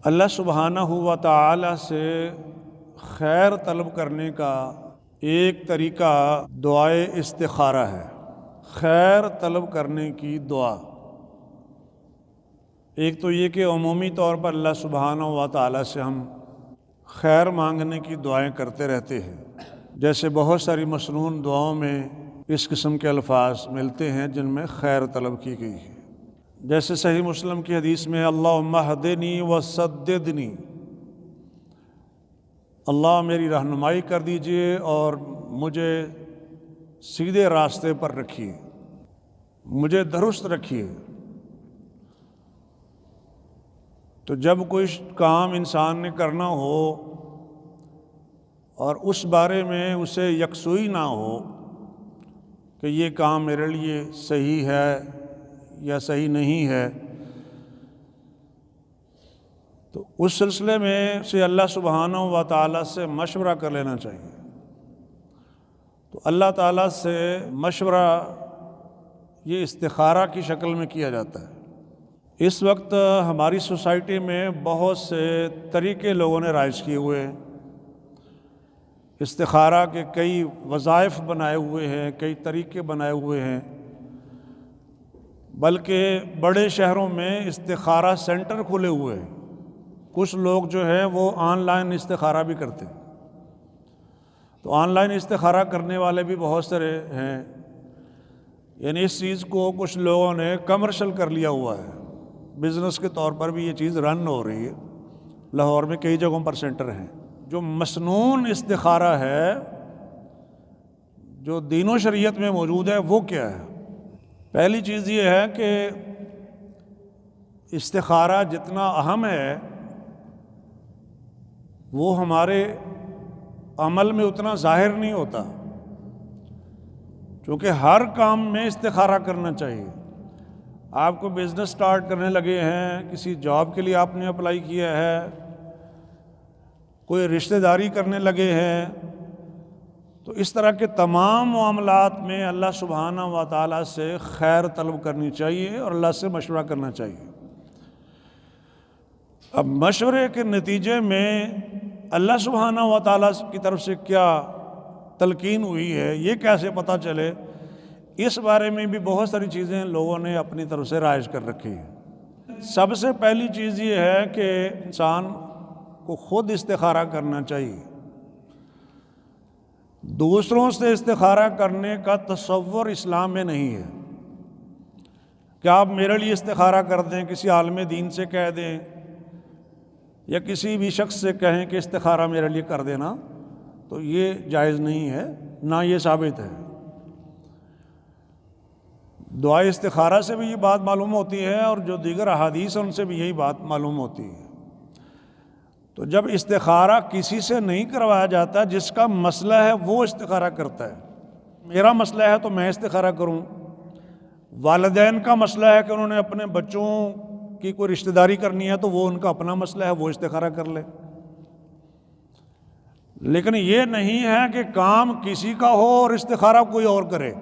اللہ سبحانہ و تعالی سے خیر طلب کرنے کا ایک طریقہ دعائے استخارہ ہے۔ خیر طلب کرنے کی دعا، ایک تو یہ کہ عمومی طور پر اللہ سبحانہ و تعالی سے ہم خیر مانگنے کی دعائیں کرتے رہتے ہیں، جیسے بہت ساری مسنون دعاؤں میں اس قسم کے الفاظ ملتے ہیں جن میں خیر طلب کی گئی ہے، جیسے صحیح مسلم کی حدیث میں اللہم اہدنی وسددنی، اللہ میری رہنمائی کر دیجئے اور مجھے سیدھے راستے پر رکھیے، مجھے درست رکھیے۔ تو جب کوئی کام انسان نے کرنا ہو اور اس بارے میں اسے یکسوئی نہ ہو کہ یہ کام میرے لیے صحیح ہے یا صحیح نہیں ہے، تو اس سلسلے میں سے اللہ سبحانہ و تعالیٰ سے مشورہ کر لینا چاہیے۔ تو اللہ تعالیٰ سے مشورہ یہ استخارہ کی شکل میں کیا جاتا ہے۔ اس وقت ہماری سوسائٹی میں بہت سے طریقے لوگوں نے رائج کیے ہوئے ہیں، استخارہ کے کئی وظائف بنائے ہوئے ہیں، کئی طریقے بنائے ہوئے ہیں، بلکہ بڑے شہروں میں استخارہ سینٹر کھلے ہوئے ہیں۔ کچھ لوگ جو ہیں وہ آن لائن استخارہ بھی کرتے ہیں، تو آن لائن استخارہ کرنے والے بھی بہت سارے ہیں، یعنی اس چیز کو کچھ لوگوں نے کمرشل کر لیا ہوا ہے، بزنس کے طور پر بھی یہ چیز رن ہو رہی ہے۔ لاہور میں کئی جگہوں پر سینٹر ہیں۔ جو مسنون استخارہ ہے جو دین و شریعت میں موجود ہے وہ کیا ہے؟ پہلی چیز یہ ہے کہ استخارہ جتنا اہم ہے وہ ہمارے عمل میں اتنا ظاہر نہیں ہوتا، کیونکہ ہر کام میں استخارہ کرنا چاہیے۔ آپ کو بزنس سٹارٹ کرنے لگے ہیں، کسی جاب کے لیے آپ نے اپلائی کیا ہے، کوئی رشتہ داری کرنے لگے ہیں، تو اس طرح کے تمام معاملات میں اللہ سبحانہ و تعالیٰ سے خیر طلب کرنی چاہیے اور اللہ سے مشورہ کرنا چاہیے۔ اب مشورے کے نتیجے میں اللہ سبحانہ و تعالیٰ کی طرف سے کیا تلقین ہوئی ہے یہ کیسے پتہ چلے، اس بارے میں بھی بہت ساری چیزیں لوگوں نے اپنی طرف سے رائج کر رکھی ہیں۔ سب سے پہلی چیز یہ ہے کہ انسان کو خود استخارہ کرنا چاہیے۔ دوسروں سے استخارہ کرنے کا تصور اسلام میں نہیں ہے کہ آپ میرے لیے استخارہ کر دیں، کسی عالم دین سے کہہ دیں یا کسی بھی شخص سے کہیں کہ استخارہ میرے لیے کر دینا، تو یہ جائز نہیں ہے، نہ یہ ثابت ہے۔ دعائے استخارہ سے بھی یہ بات معلوم ہوتی ہے اور جو دیگر احادیث ہیں ان سے بھی یہی بات معلوم ہوتی ہے۔ تو جب استخارہ کسی سے نہیں کروایا جاتا، جس کا مسئلہ ہے وہ استخارہ کرتا ہے۔ میرا مسئلہ ہے تو میں استخارہ کروں، والدین کا مسئلہ ہے کہ انہوں نے اپنے بچوں کی کوئی رشتہ داری کرنی ہے تو وہ ان کا اپنا مسئلہ ہے، وہ استخارہ کر لے۔ لیکن یہ نہیں ہے کہ کام کسی کا ہو اور استخارہ کوئی اور کرے،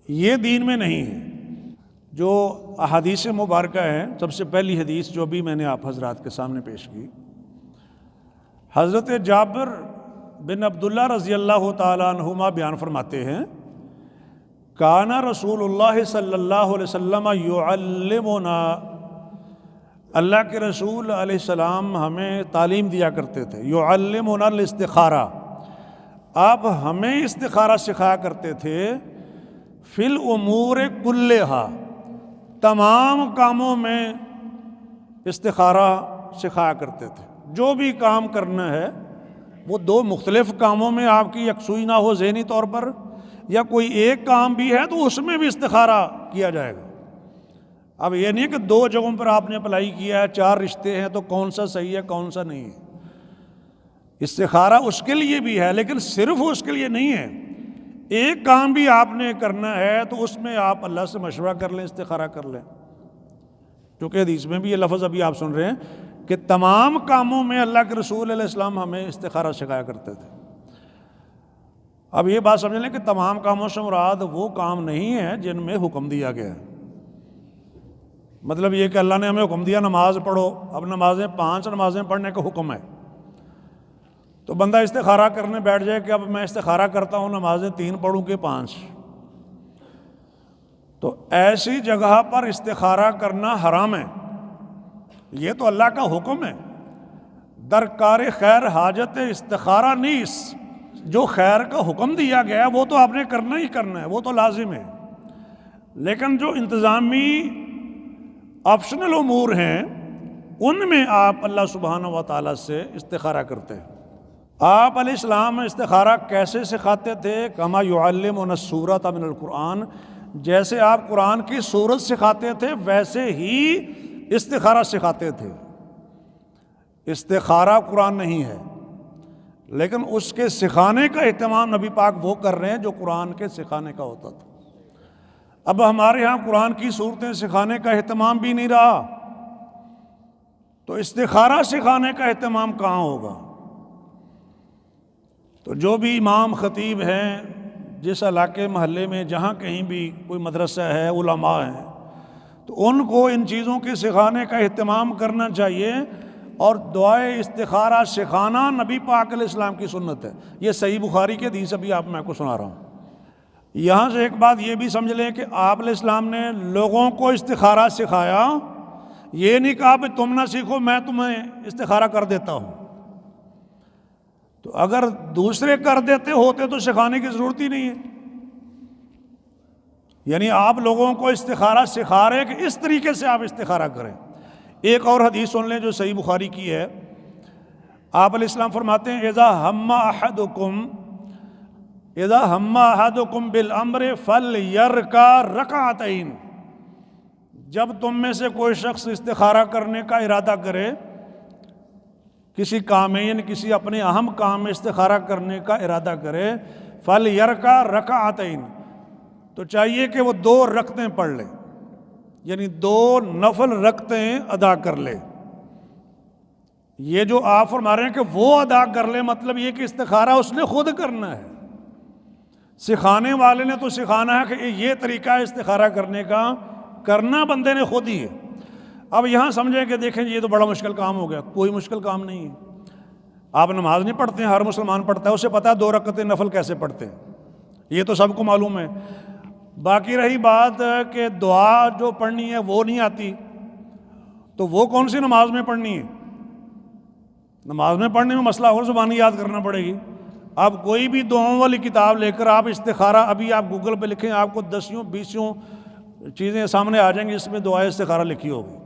یہ دین میں نہیں ہے۔ جو احادیث مبارکہ ہیں، سب سے پہلی حدیث جو بھی میں نے آپ حضرات کے سامنے پیش کی، حضرت جابر بن عبداللہ رضی اللہ تعالیٰ عنہما بیان فرماتے ہیں، کان رسول اللہ صلی اللہ علیہ وسلم یعلمنا، اللہ کے رسول علیہ السلام ہمیں تعلیم دیا کرتے تھے، یعلمنا الاستخارہ، آپ ہمیں استخارہ سکھایا کرتے تھے، فی الامور کلہا، تمام کاموں میں استخارہ سکھایا کرتے تھے۔ جو بھی کام کرنا ہے وہ دو مختلف کاموں میں آپ کی یکسوئی نہ ہو ذہنی طور پر، یا کوئی ایک کام بھی ہے تو اس میں بھی استخارہ کیا جائے گا۔ اب یہ نہیں کہ دو جگہوں پر آپ نے اپلائی کیا ہے، چار رشتے ہیں تو کون سا صحیح ہے کون سا نہیں ہے۔ استخارہ اس کے لیے بھی ہے لیکن صرف اس کے لیے نہیں ہے، ایک کام بھی آپ نے کرنا ہے تو اس میں آپ اللہ سے مشورہ کر لیں، استخارہ کر لیں، کیونکہ حدیث میں بھی یہ لفظ ابھی آپ سن رہے ہیں کہ تمام کاموں میں اللہ کے رسول علیہ السلام ہمیں استخارہ سکھایا کرتے تھے۔ اب یہ بات سمجھ لیں کہ تمام کاموں سے مراد وہ کام نہیں ہے جن میں حکم دیا گیا ہے، مطلب یہ کہ اللہ نے ہمیں حکم دیا نماز پڑھو، اب نمازیں 5 نمازیں پڑھنے کا حکم ہے، تو بندہ استخارہ کرنے بیٹھ جائے کہ اب میں استخارہ کرتا ہوں نمازیں 3 پڑھوں کہ 5، تو ایسی جگہ پر استخارہ کرنا حرام ہے۔ یہ تو اللہ کا حکم ہے، درکار خیر حاجت استخارہ نیس، جو خیر کا حکم دیا گیا وہ تو آپ نے کرنا ہی کرنا ہے، وہ تو لازم ہے، لیکن جو انتظامی آپشنل امور ہیں ان میں آپ اللہ سبحانہ و تعالیٰ سے استخارہ کرتے ہیں۔ آپ علیہ السلام استخارہ کیسے سکھاتے تھے؟ کما یعلمنا السورۃ من القرآن، جیسے آپ قرآن کی سورت سکھاتے تھے ویسے ہی استخارہ سکھاتے تھے۔ استخارہ قرآن نہیں ہے، لیکن اس کے سکھانے کا اہتمام نبی پاک وہ کر رہے ہیں جو قرآن کے سکھانے کا ہوتا تھا۔ اب ہمارے ہاں قرآن کی صورتیں سکھانے کا اہتمام بھی نہیں رہا، تو استخارہ سکھانے کا اہتمام کہاں ہوگا؟ تو جو بھی امام خطیب ہیں جس علاقے محلے میں جہاں کہیں بھی کوئی مدرسہ ہے، علماء ہیں، تو ان کو ان چیزوں کے سکھانے کا اہتمام کرنا چاہیے، اور دعائے استخارہ سکھانا نبی پاک علیہ السلام کی سنت ہے۔ یہ صحیح بخاری کی حدیث ابھی آپ میں کو سنا رہا ہوں۔ یہاں سے ایک بات یہ بھی سمجھ لیں کہ آپ علیہ السلام نے لوگوں کو استخارہ سکھایا، یہ نہیں کہا کہ تم نہ سیکھو میں تمہیں استخارہ کر دیتا ہوں، تو اگر دوسرے کر دیتے ہوتے تو سکھانے کی ضرورت ہی نہیں ہے۔ یعنی آپ لوگوں کو استخارہ سکھا رہے کہ اس طریقے سے آپ استخارہ کریں۔ ایک اور حدیث سن لیں جو صحیح بخاری کی ہے، آپ علیہ السلام فرماتے ہیں اذا ہم احدکم بالامر فلیرکع رکعتین، جب تم میں سے کوئی شخص استخارہ کرنے کا ارادہ کرے کسی کام میں، یعنی کسی اپنے اہم کام میں استخارہ کرنے کا ارادہ کرے، فلیرکع رکعتین، تو چاہیے کہ وہ 2 رکعتیں پڑھ لے، یعنی 2 نفل رکعتیں ادا کر لے۔ یہ جو آپ فرما رہے ہیں کہ وہ ادا کر لے، مطلب یہ کہ استخارہ اس نے خود کرنا ہے، سکھانے والے نے تو سکھانا ہے کہ یہ طریقہ ہے استخارہ کرنے کا، کرنا بندے نے خود ہی ہے۔ اب یہاں سمجھیں کہ دیکھیں یہ تو بڑا مشکل کام ہو گیا، کوئی مشکل کام نہیں ہے۔ آپ نماز نہیں پڑھتے ہیں، ہر مسلمان پڑھتا ہے، اسے پتہ ہے 2 رکعتیں نفل کیسے پڑھتے ہیں، یہ تو سب کو معلوم ہے۔ باقی رہی بات کہ دعا جو پڑھنی ہے وہ نہیں آتی، تو وہ کون سی نماز میں پڑھنی ہے؟ نماز میں پڑھنے میں مسئلہ اور زبانی یاد کرنا پڑے گی۔ اب کوئی بھی دعاؤں والی کتاب لے کر آپ استخارہ، ابھی آپ گوگل پہ لکھیں، آپ کو 10-20 چیزیں سامنے آ جائیں گی، اس میں دعائے استخارہ لکھی ہوگی،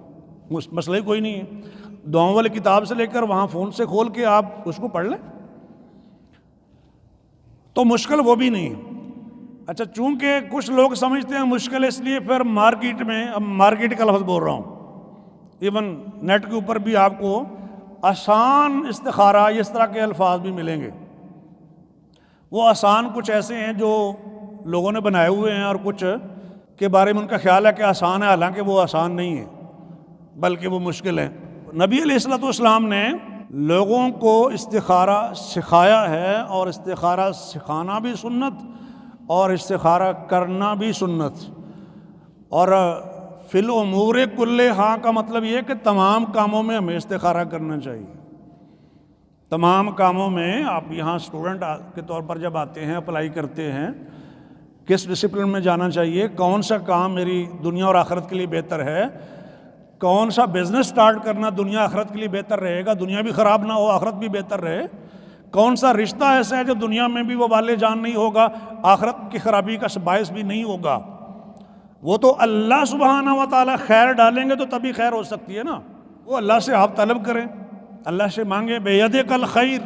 مسئلہ ہی کوئی نہیں ہے۔ دعاؤں والی کتاب سے لے کر وہاں فون سے کھول کے آپ اس کو پڑھ لیں، تو مشکل وہ بھی نہیں ہے۔ اچھا، چونکہ کچھ لوگ سمجھتے ہیں مشکل، اس لیے پھر مارکیٹ میں، اب مارکیٹ کا لفظ بول رہا ہوں، ایون نیٹ کے اوپر بھی آپ کو آسان استخارہ اس طرح کے الفاظ بھی ملیں گے۔ وہ آسان کچھ ایسے ہیں جو لوگوں نے بنائے ہوئے ہیں، اور کچھ کے بارے میں ان کا خیال ہے کہ آسان ہے، حالانکہ وہ آسان نہیں ہے بلکہ وہ مشکل ہے۔ نبی علیہ السلام نے لوگوں کو استخارہ سکھایا ہے، اور استخارہ سکھانا بھی سنت اور استخارہ کرنا بھی سنت، اور فی الامور کلھا کا مطلب یہ ہے کہ تمام کاموں میں ہمیں استخارہ کرنا چاہیے۔ تمام کاموں میں آپ یہاں اسٹوڈنٹ کے طور پر جب آتے ہیں، اپلائی کرتے ہیں، کس ڈسپلن میں جانا چاہیے، کون سا کام میری دنیا اور آخرت کے لیے بہتر ہے، کون سا بزنس سٹارٹ کرنا دنیا آخرت کے لیے بہتر رہے گا، دنیا بھی خراب نہ ہو آخرت بھی بہتر رہے، کون سا رشتہ ایسا ہے جو دنیا میں بھی وبال جان نہیں ہوگا، آخرت کی خرابی کا باعث بھی نہیں ہوگا، وہ تو اللہ سبحانہ و تعالیٰ خیر ڈالیں گے تو تبھی خیر ہو سکتی ہے نا۔ وہ اللہ سے آپ طلب کریں، اللہ سے مانگیں، بیدک الخیر،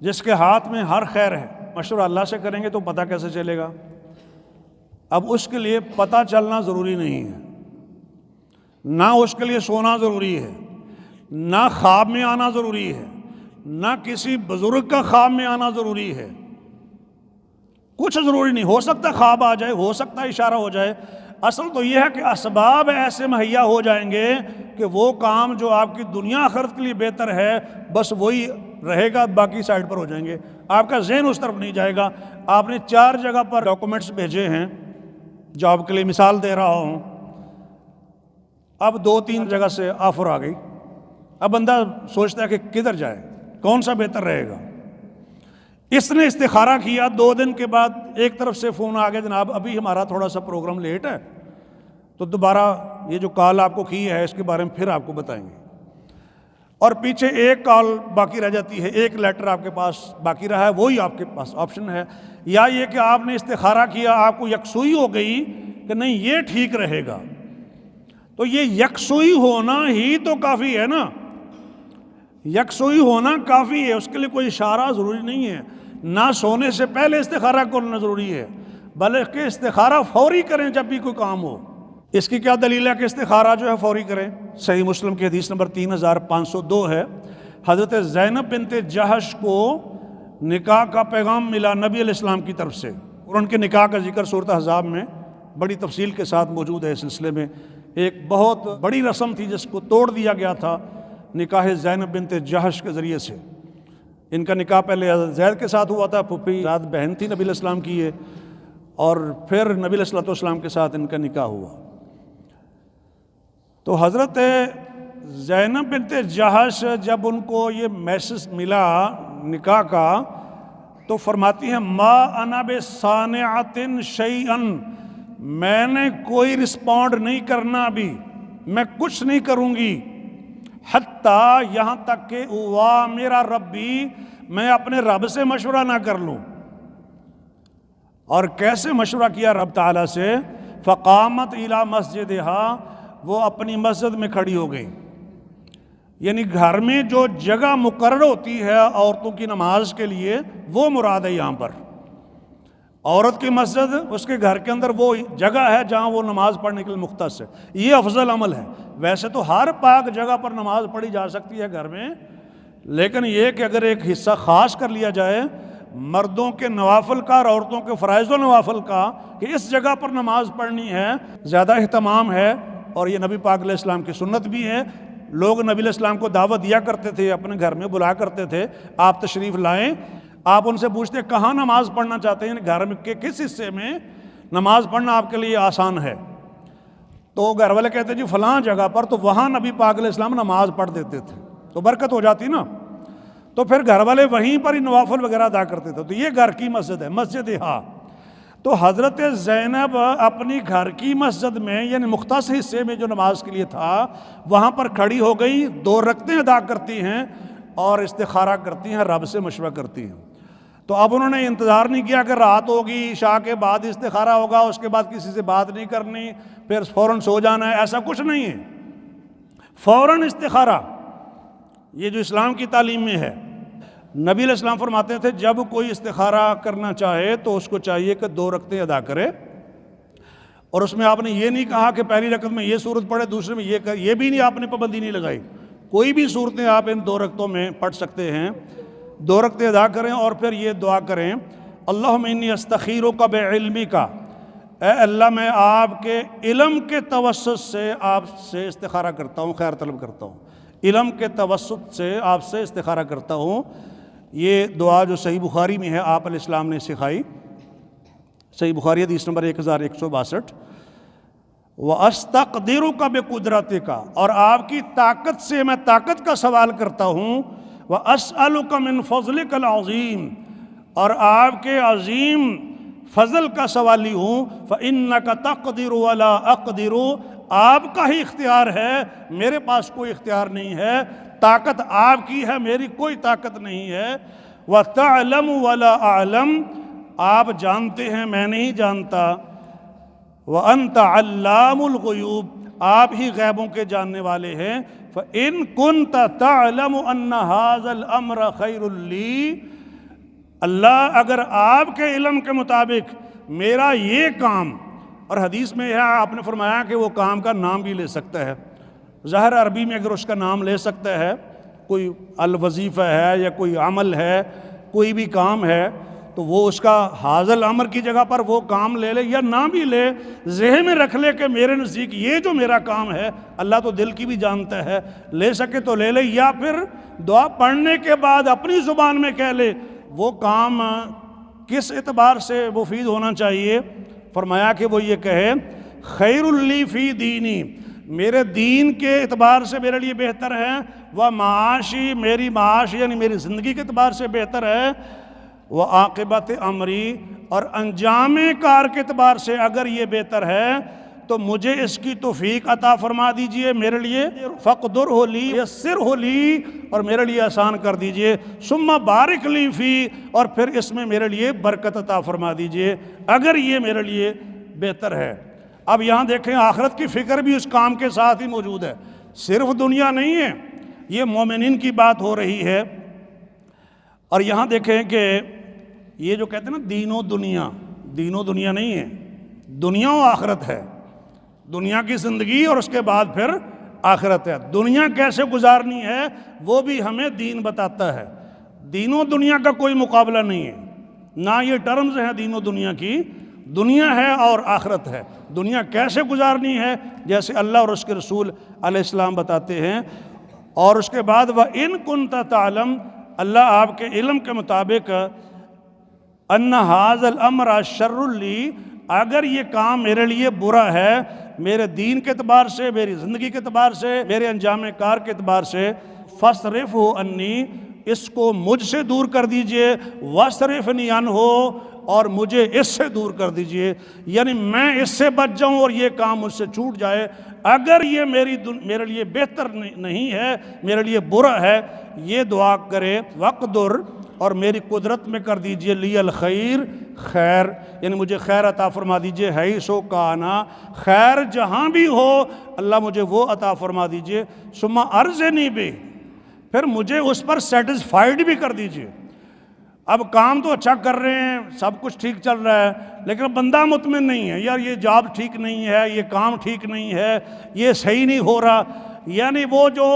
جس کے ہاتھ میں ہر خیر ہے۔ مشورہ اللہ سے کریں گے تو پتہ کیسے چلے گا؟ اب اس کے لیے پتہ چلنا ضروری نہیں ہے، نہ اس کے لیے سونا ضروری ہے، نہ خواب میں آنا ضروری ہے، نہ کسی بزرگ کا خواب میں آنا ضروری ہے، کچھ ضروری نہیں۔ ہو سکتا ہے خواب آ جائے، ہو سکتا ہے اشارہ ہو جائے، اصل تو یہ ہے کہ اسباب ایسے مہیا ہو جائیں گے کہ وہ کام جو آپ کی دنیا آخرت کے لیے بہتر ہے بس وہی رہے گا، باقی سائڈ پر ہو جائیں گے، آپ کا ذہن اس طرف نہیں جائے گا۔ آپ نے 4 جگہ پر ڈاکومنٹس بھیجے ہیں، جاب کے لیے مثال دے رہا ہوں، اب 2-3 جگہ سے آفر آ گئی، اب بندہ سوچتا ہے کہ کدھر جائے، کون سا بہتر رہے گا۔ اس نے استخارہ کیا، 2 دن کے بعد ایک طرف سے فون آ گیا، جناب ابھی ہمارا تھوڑا سا پروگرام لیٹ ہے، تو دوبارہ یہ جو کال آپ کو کی ہے اس کے بارے میں پھر آپ کو بتائیں گے۔ اور پیچھے ایک کال باقی رہ جاتی ہے، ایک لیٹر آپ کے پاس باقی رہا ہے، وہی آپ کے پاس آپشن ہے۔ یا یہ کہ آپ نے استخارہ کیا، آپ کو یکسوئی ہو گئی کہ نہیں یہ ٹھیک رہے گا، تو یہ یکسوئی ہونا ہی تو کافی ہے نا، یکسوئی ہونا کافی ہے، اس کے لیے کوئی اشارہ ضروری نہیں ہے، نہ سونے سے پہلے استخارہ کرنا ضروری ہے، بلکہ استخارہ فوری کریں جب بھی کوئی کام ہو۔ اس کی کیا دلیل ہے کہ استخارہ جو ہے فوری کریں؟ صحیح مسلم کی حدیث نمبر 3502 ہے، حضرت زینب بنت جہش کو نکاح کا پیغام ملا نبی علیہ السلام کی طرف سے، اور ان کے نکاح کا ذکر سورۃ احزاب میں بڑی تفصیل کے ساتھ موجود ہے۔ اس سلسلے میں ایک بہت بڑی رسم تھی جس کو توڑ دیا گیا تھا نکاح زینب بنت جہش کے ذریعے سے۔ ان کا نکاح پہلے حضرت زید کے ساتھ ہوا تھا، پھوپھی زاد بہن تھی نبی علیہ السلام کی یہ، اور پھر نبی علیہ السلام کے ساتھ ان کا نکاح ہوا۔ تو حضرت زینب بنت جہش جب ان کو یہ میسج ملا نکاح کا، تو فرماتی ہیں ما انا بصانعۃ شیئا، میں نے کوئی رسپونڈ نہیں کرنا، ابھی میں کچھ نہیں کروں گی، حتیٰ یہاں تک کہ ہوا میرا ربی، میں اپنے رب سے مشورہ نہ کر لوں۔ اور کیسے مشورہ کیا رب تعالیٰ سے؟ فقامت الی مسجدہا، وہ اپنی مسجد میں کھڑی ہو گئی۔ یعنی گھر میں جو جگہ مقرر ہوتی ہے عورتوں کی نماز کے لیے، وہ مراد ہے یہاں پر۔ عورت کی مسجد اس کے گھر کے اندر وہ جگہ ہے جہاں وہ نماز پڑھنے کے لیے مختص ہے، یہ افضل عمل ہے۔ ویسے تو ہر پاک جگہ پر نماز پڑھی جا سکتی ہے گھر میں، لیکن یہ کہ اگر ایک حصہ خاص کر لیا جائے مردوں کے نوافل کا اور عورتوں کے فرائض و نوافل کا کہ اس جگہ پر نماز پڑھنی ہے، زیادہ اہتمام ہے، اور یہ نبی پاک علیہ السلام کی سنت بھی ہے۔ لوگ نبی علیہ السلام کو دعوت دیا کرتے تھے، اپنے گھر میں بلا کرتے تھے، آپ تشریف لائیں، آپ ان سے پوچھتے کہاں نماز پڑھنا چاہتے ہیں، گھر کے کس حصے میں نماز پڑھنا آپ کے لیے آسان ہے، تو گھر والے کہتے جی فلاں جگہ پر، تو وہاں نبی پاک علیہ السلام نماز پڑھ دیتے تھے، تو برکت ہو جاتی نا، تو پھر گھر والے وہیں پر ہی نوافل وغیرہ ادا کرتے تھے۔ تو یہ گھر کی مسجد ہے، مسجد ہاں۔ تو حضرت زینب اپنی گھر کی مسجد میں، یعنی مختص حصے میں جو نماز کے لیے تھا، وہاں پر کھڑی ہو گئی، 2 رکعتیں ادا کرتی ہیں اور استخارہ کرتی ہیں، رب سے مشورہ کرتی ہیں۔ تو اب انہوں نے انتظار نہیں کیا کہ رات ہوگی، عشاء کے بعد استخارہ ہوگا، اس کے بعد کسی سے بات نہیں کرنی، پھر فوراً سو جانا ہے، ایسا کچھ نہیں ہے، فوراً استخارہ، یہ جو اسلام کی تعلیم میں ہے۔ نبی علیہ السلام فرماتے تھے جب کوئی استخارہ کرنا چاہے تو اس کو چاہیے کہ 2 رکعتیں ادا کرے، اور اس میں آپ نے یہ نہیں کہا کہ پہلی رکعت میں یہ سورت پڑھے، دوسرے میں یہ بھی نہیں، آپ نے پابندی نہیں لگائی، کوئی بھی صورتیں آپ ان 2 رکعتوں میں پڑھ سکتے ہیں، 2 رکعتیں ادا کریں اور پھر یہ دعا کریں اللہم انی استخیرک بعلمک، اے اللہ میں آپ کے علم کے توسط سے آپ سے استخارہ کرتا ہوں، خیر طلب کرتا ہوں، علم کے توسط سے آپ سے استخارہ کرتا ہوں۔ یہ دعا جو صحیح بخاری میں ہے آپ علیہ السلام نے سکھائی، صحیح بخاری حدیث نمبر 1162، وَأَسْتَقْدِرُكَ بِقُدْرَتِكَ، اور آپ کی طاقت سے میں طاقت کا سوال کرتا ہوں، وَأَسْأَلُكَ مِنْ فَضْلِكَ الْعَظِيمِ، اور آپ کے عظیم فضل کا سوالی ہوں، فَإِنَّكَ تَقْدِرُ وَلَا أَقْدِرُ، آپ کا ہی اختیار ہے، میرے پاس کوئی اختیار نہیں ہے، طاقت آپ کی ہے، میری کوئی طاقت نہیں ہے، وَتَعْلَمُ وَلَا أَعْلَمُ، آپ جانتے ہیں میں نہیں جانتا، وَأَنْتَ عَلَّامُ الْغُیُوبِ، آپ ہی غیبوں کے جاننے والے ہیں، فَإِن كُنْتَ تَعْلَمُ أَنَّ هَذَا الْأَمْرَ خَيْرٌ لِّي، اللہ اگر آپ کے علم کے مطابق میرا یہ کام، اور حدیث میں ہے آپ نے فرمایا کہ وہ کام کا نام بھی لے سکتا ہے، ظاہر عربی میں اگر اس کا نام لے سکتا ہے، کوئی الوظیفہ ہے یا کوئی عمل ہے، کوئی بھی کام ہے، تو وہ اس کا حاضل امر کی جگہ پر وہ کام لے لے یا نہ بھی لے، ذہن میں رکھ لے کہ میرے نزدیک یہ جو میرا کام ہے، اللہ تو دل کی بھی جانتا ہے، لے سکے تو لے لے، یا پھر دعا پڑھنے کے بعد اپنی زبان میں کہہ لے۔ وہ کام کس اعتبار سے مفید ہونا چاہیے؟ فرمایا کہ وہ یہ کہے خیر لی فی دینی، میرے دین کے اعتبار سے میرے لیے بہتر ہے، وہ معاشی، میری معاش یعنی میری زندگی کے اعتبار سے بہتر ہے، وہ عاقبت امری، اور انجام کار کے اعتبار سے اگر یہ بہتر ہے تو مجھے اس کی توفیق عطا فرما دیجئے میرے لیے، فقدرہ لی، یسرہ لی، اور میرے لیے آسان کر دیجئے، ثم بارک لی فی، اور پھر اس میں میرے لیے برکت عطا فرما دیجئے اگر یہ میرے لیے بہتر ہے۔ اب یہاں دیکھیں آخرت کی فکر بھی اس کام کے ساتھ ہی موجود ہے، صرف دنیا نہیں ہے، یہ مومنین کی بات ہو رہی ہے۔ اور یہاں دیکھیں کہ یہ جو کہتے ہیں نا دین و دنیا نہیں ہے، دنیا و آخرت ہے، دنیا کی زندگی اور اس کے بعد پھر آخرت ہے۔ دنیا کیسے گزارنی ہے وہ بھی ہمیں دین بتاتا ہے، دین و دنیا کا کوئی مقابلہ نہیں ہے، نہ یہ ٹرمز ہیں دین و دنیا کی، دنیا ہے اور آخرت ہے۔ دنیا کیسے گزارنی ہے جیسے اللہ اور اس کے رسول علیہ السلام بتاتے ہیں، اور اس کے بعد وَإِن كُنْتَ تَعْلَمْ، اللہ آپ کے علم کے مطابق، ان ھذا الامر شر لی، اگر یہ کام میرے لیے برا ہے، میرے دین کے اعتبار سے، میری زندگی کے اعتبار سے، میرے انجام کار کے اعتبار سے، فاصرفہ انی، اس کو مجھ سے دور کر دیجئے، واصرفنی عنہ، اور مجھے اس سے دور کر دیجئے، یعنی میں اس سے بچ جاؤں اور یہ کام مجھ سے چھوٹ جائے۔ اگر یہ میرے لیے بہتر نہیں ہے، میرے لیے برا ہے، یہ دعا کرے وقدر، اور میری قدرت میں کر دیجئے لی الخیر، خیر، یعنی مجھے خیر عطا فرما دیجئے، حیث کانا، خیر جہاں بھی ہو اللہ مجھے وہ عطا فرما دیجئے، ثم ارزنی بہ، پھر مجھے اس پر سیٹسفائیڈ بھی کر دیجئے۔ اب کام تو اچھا کر رہے ہیں، سب کچھ ٹھیک چل رہا ہے، لیکن بندہ مطمئن نہیں ہے، یار یہ جاب ٹھیک نہیں ہے، یہ کام ٹھیک نہیں ہے، یہ صحیح نہیں ہو رہا، یعنی وہ جو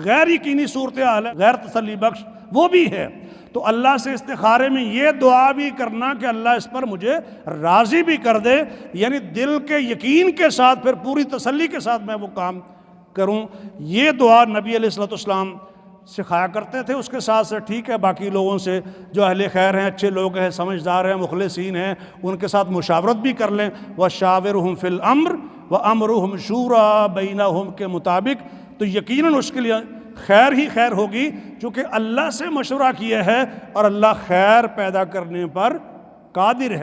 غیر یقینی صورتحال ہے، غیر تسلی بخش، وہ بھی ہے۔ تو اللہ سے استخارے میں یہ دعا بھی کرنا کہ اللہ اس پر مجھے راضی بھی کر دے، یعنی دل کے یقین کے ساتھ، پھر پوری تسلی کے ساتھ میں وہ کام کروں۔ یہ دعا نبی علیہ السلام سکھایا کرتے تھے۔ اس کے ساتھ سے ٹھیک ہے باقی لوگوں سے جو اہل خیر ہیں، اچھے لوگ ہیں، سمجھدار ہیں، مخلصین ہیں، ان کے ساتھ مشاورت بھی کر لیں۔ وَشَاوِرْهُمْ فِي الْأَمْرِ وَأَمْرُهُمْ شُورَىٰ بَيْنَهُمْ کے مطابق، تو یقیناً اس کے لیے خیر ہی خیر ہوگی، چونکہ اللہ سے مشورہ کیا ہے اور اللہ خیر پیدا کرنے پر قادر ہے۔